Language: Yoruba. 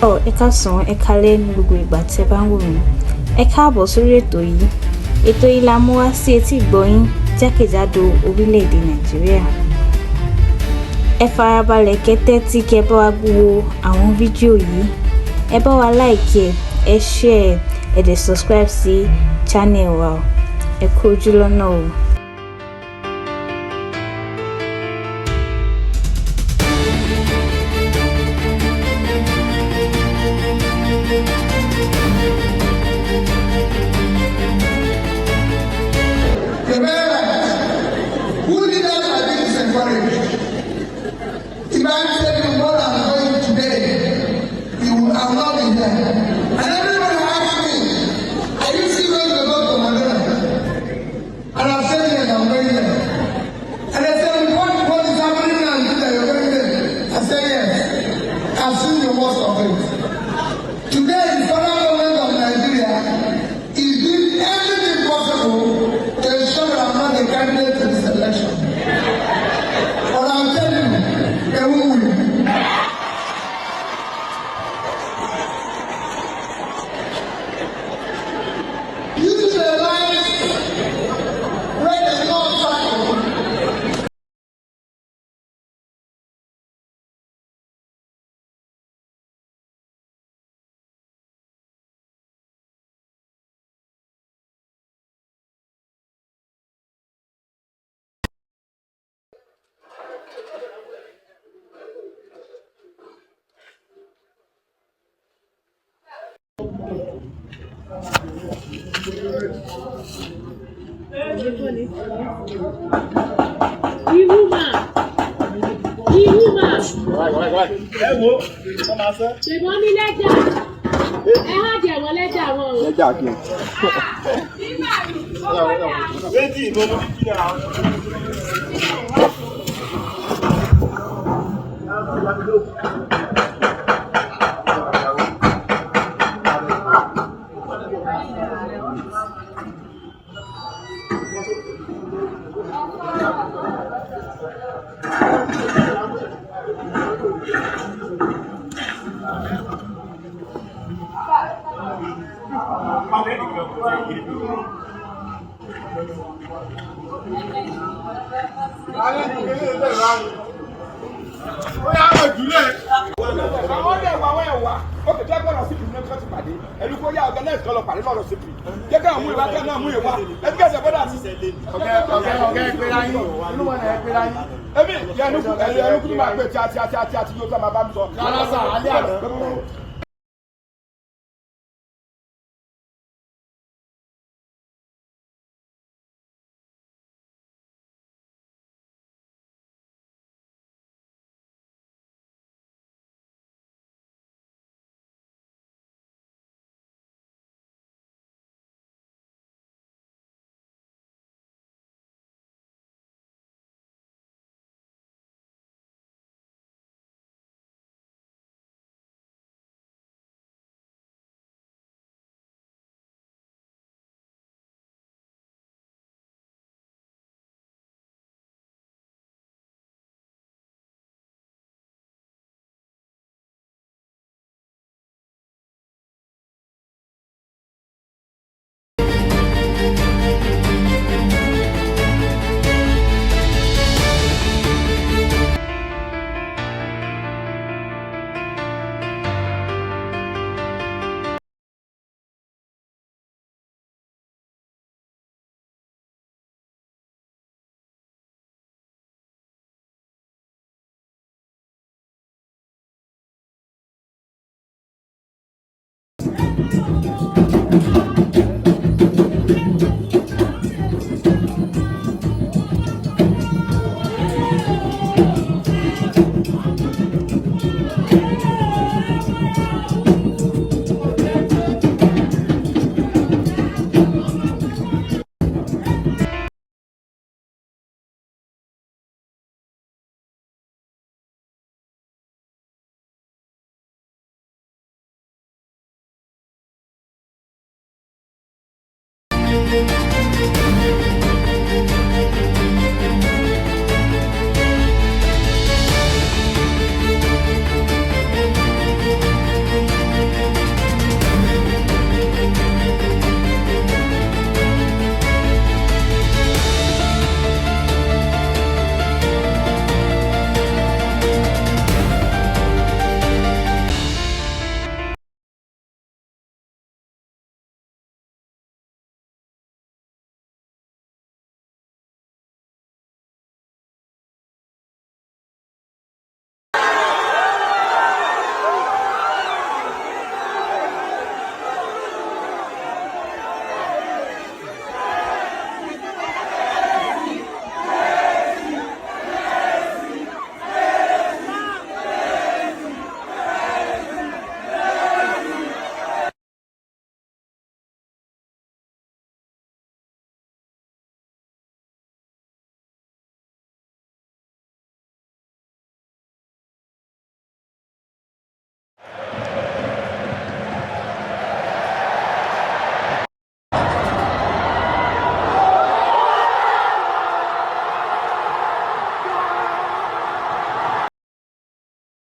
Ẹ káàsán, ẹ káalẹ́ ní gbogbo ìgbà tẹ́ bá ń wò mí. Ẹ káàbọ̀ sórí ètò yìí. Ètò yìí la mú wá sí etí ìgbọ́yín jákèjádò orílẹ̀-èdè Nàìjíríà. Ẹ farabalẹ̀ kẹ́ tẹ́tí kẹ́ bá wa wo àwọn fídíò yìí. Ẹ bá wa like ẹ share ẹ dẹ̀ subscribe sí channel wa. Ẹ kú ojú lọ́nà o. Ṣèbọn ní lẹ́jà, ẹ hàn jẹ̀ wọ́n lẹ́jà wọn o. Lẹ́jà kí n. Méjì ló mú kí ni àwọn.